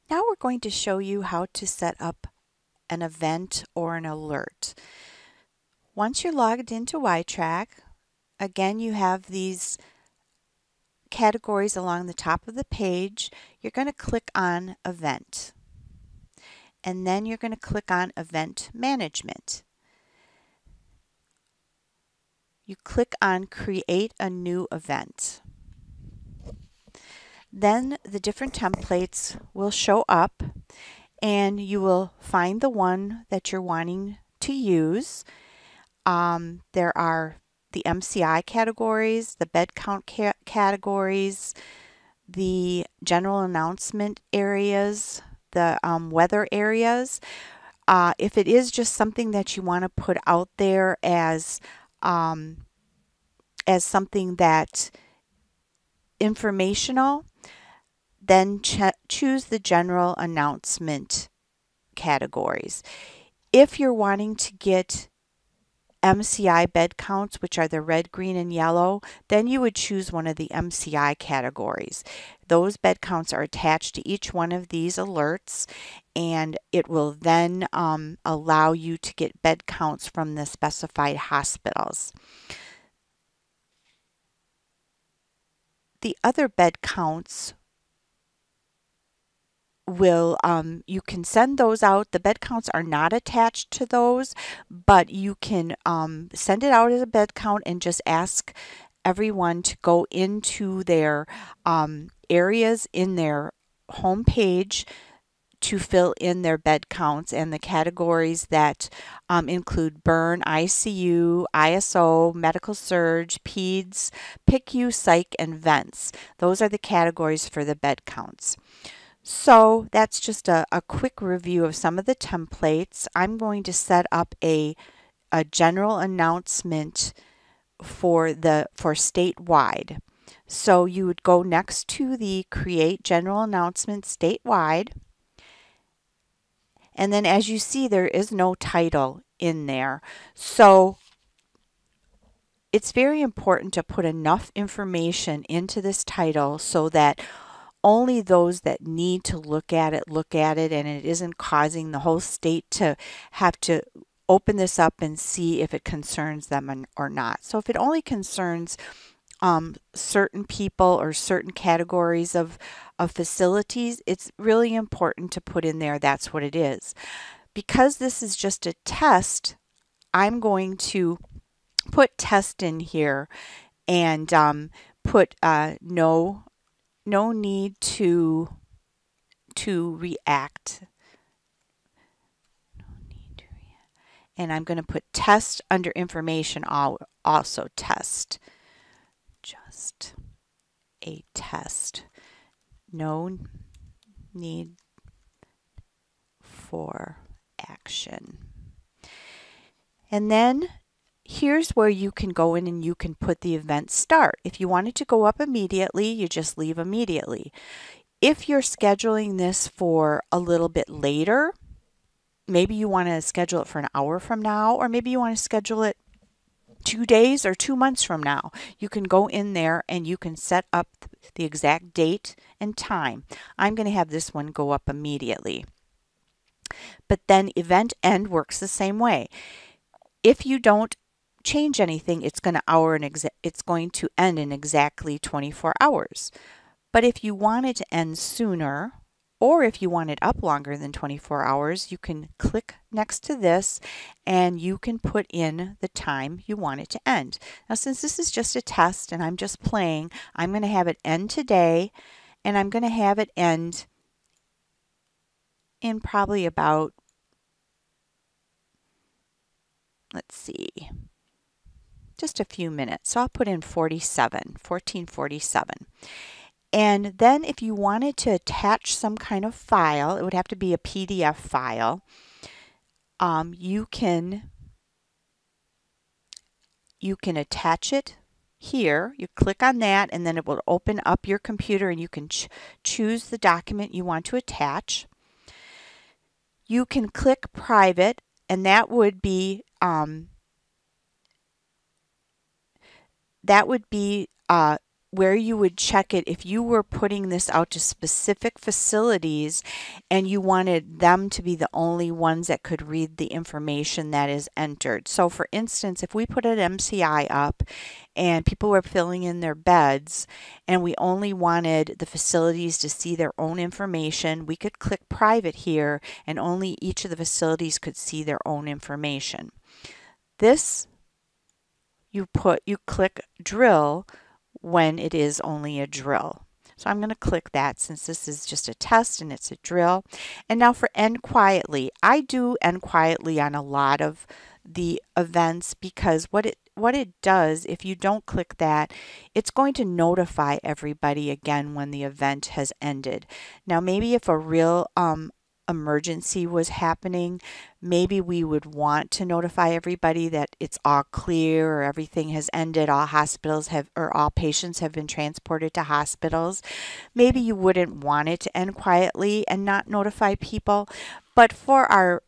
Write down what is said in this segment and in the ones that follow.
Now we're going to show you how to set up an event or an alert. Once you're logged into Trac, again you have these categories along the top of the page. You're going to click on Event, and then you're going to click on Event Management. You click on Create a New Event. Then the different templates will show up, and you will find the one that you're wanting to use. There are the MCI categories, the bed count categories, the general announcement areas, the weather areas. If it is just something that you want to put out there as something that informational, then choose the general announcement categories. If you're wanting to get MCI bed counts, which are the red, green, and yellow, then you would choose one of the MCI categories. Those bed counts are attached to each one of these alerts, and it will then allow you to get bed counts from the specified hospitals. The other bed counts you can send those out. The bed counts are not attached to those, but you can send it out as a bed count and just ask everyone to go into their areas in their home page to fill in their bed counts and the categories that include burn, ICU, ISO, medical surge, peds, PICU, psych, and vents. Those are the categories for the bed counts. So that's just a quick review of some of the templates. I'm going to set up a general announcement for statewide. So you would go next to the Create General Announcement Statewide. And then as you see, there is no title in there. So it's very important to put enough information into this title so that only those that need to look at it, and it isn't causing the whole state to have to open this up and see if it concerns them or not. So if it only concerns certain people or certain categories of facilities, it's really important to put in there that's what it is. Because this is just a test, I'm going to put test in here and put no need to react. And I'm going to put test under information also test. Just a test. No need for action. And then here's where you can go in and you can put the event start. If you want it to go up immediately, you just leave immediately. If you're scheduling this for a little bit later, maybe you want to schedule it for an hour from now, or maybe you want to schedule it 2 days or 2 months from now. You can go in there and you can set up the exact date and time. I'm going to have this one go up immediately. But then event end works the same way. If you don't change anything, it's going to end in exactly 24 hours. But if you want it to end sooner, or if you want it up longer than 24 hours, you can click next to this and you can put in the time you want it to end. Now, since this is just a test and I'm just playing, I'm going to have it end today, and I'm going to have it end in probably about, let's see, just a few minutes. So I'll put in 1447. And then if you wanted to attach some kind of file, it would have to be a PDF file. You can attach it here. You click on that and then it will open up your computer and you can choose the document you want to attach. You can click private, and that would be where you would check it if you were putting this out to specific facilities and you wanted them to be the only ones that could read the information that is entered. So for instance, if we put an MCI up and people were filling in their beds and we only wanted the facilities to see their own information, we could click private here and only each of the facilities could see their own information. This you click drill when it is only a drill. So I'm going to click that since this is just a test and it's a drill. And now for end quietly. I do end quietly on a lot of the events because what it does, if you don't click that, it's going to notify everybody again when the event has ended. Now maybe if a real emergency was happening, maybe we would want to notify everybody that it's all clear or everything has ended, all hospitals have, or all patients have been transported to hospitals. Maybe you wouldn't want it to end quietly and not notify people, but for our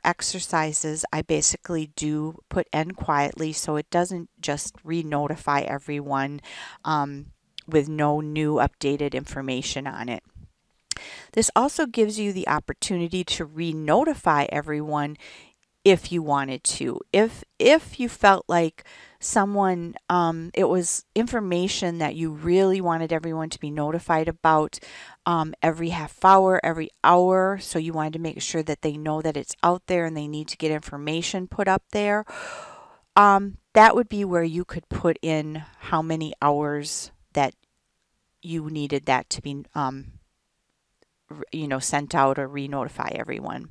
exercises, I basically do put end quietly so it doesn't just re-notify everyone with no new updated information on it. This also gives you the opportunity to re-notify everyone if you wanted to. If you felt like someone, it was information that you really wanted everyone to be notified about every half hour, every hour, so you wanted to make sure that they know that it's out there and they need to get information put up there, that would be where you could put in how many hours that you needed that to be sent out or re-notify everyone.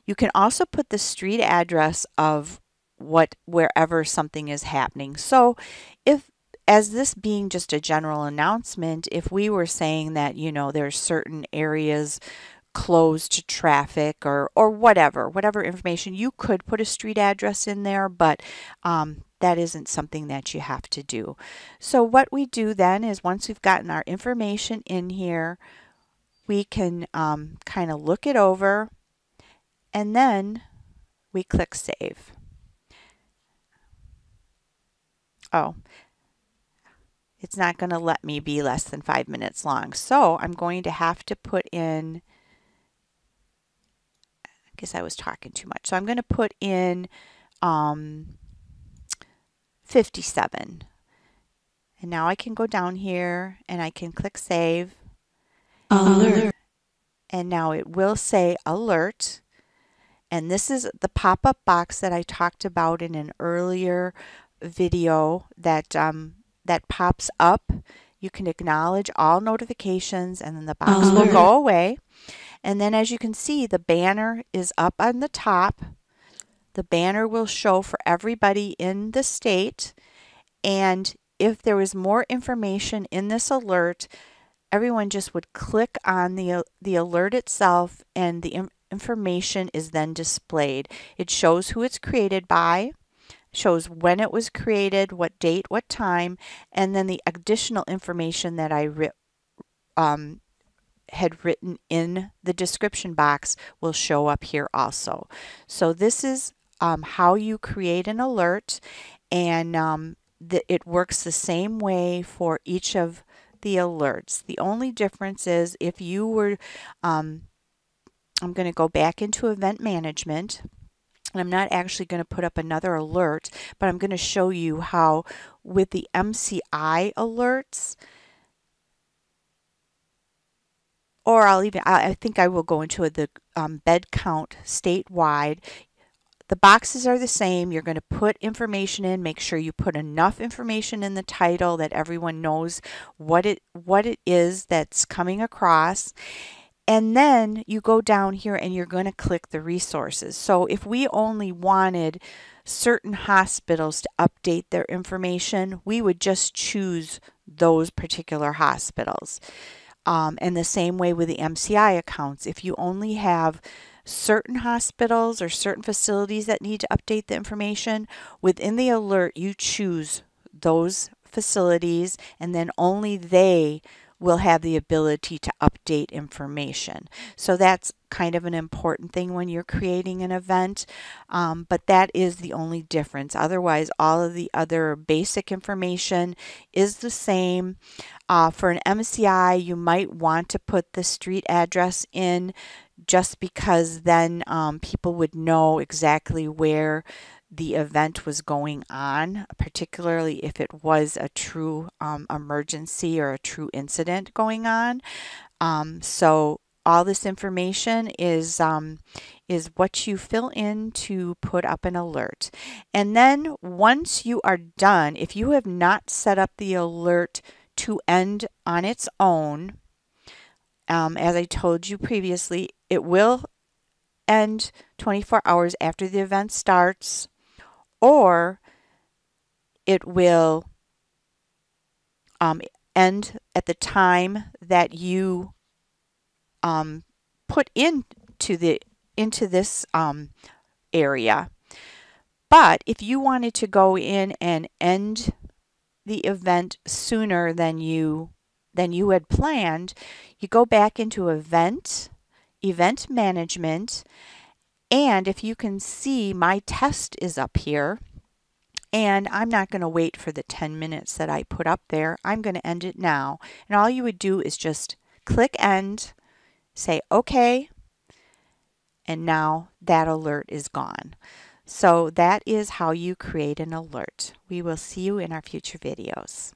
You can also put the street address of wherever something is happening. So as this being just a general announcement, if we were saying that, there's certain areas closed to traffic or whatever information, you could put a street address in there, but that isn't something that you have to do. So what we do then is once we've gotten our information in here, we can kind of look it over and then we click save. Oh, it's not going to let me be less than 5 minutes long. So I'm going to have to put in, I guess I was talking too much. So I'm going to put in 57. And now I can go down here and I can click save. Alert. And now it will say alert. And this is the pop-up box that I talked about in an earlier video that pops up. You can acknowledge all notifications and then the box will go away. And then as you can see, the banner is up on the top. The banner will show for everybody in the state. And if there was more information in this alert, everyone just would click on the alert itself and the information is then displayed. It shows who it's created by, shows when it was created, what date, what time, and then the additional information that I had written in the description box will show up here also. So this is how you create an alert, and it works the same way for each of the alerts. The only difference is if you were, I'm going to go back into event management, and I'm not actually going to put up another alert, but I'm going to show you how with the MCI alerts, or I think I will go into the bed count statewide. The boxes are the same. You're going to put information in. Make sure you put enough information in the title that everyone knows what it is that's coming across. And then you go down here and you're going to click the resources. So if we only wanted certain hospitals to update their information, we would just choose those particular hospitals. And the same way with the MCI accounts. If you only have certain hospitals or certain facilities that need to update the information, within the alert you choose those facilities and then only they will have the ability to update information. So that's kind of an important thing when you're creating an event, but that is the only difference. Otherwise, all of the other basic information is the same. For an MCI, you might want to put the street address in just because then people would know exactly where the event was going on, particularly if it was a true emergency or a true incident going on. So all this information is what you fill in to put up an alert. And then once you are done, if you have not set up the alert to end on its own, as I told you previously, it will end 24 hours after the event starts, or it will end at the time that you put into this area. But if you wanted to go in and end the event sooner than you had planned, you go back into event management, and if you can see, my test is up here. And I'm not going to wait for the 10 minutes that I put up there. I'm going to end it now. And all you would do is just click end, say OK, and now that alert is gone. So that is how you create an alert. We will see you in our future videos.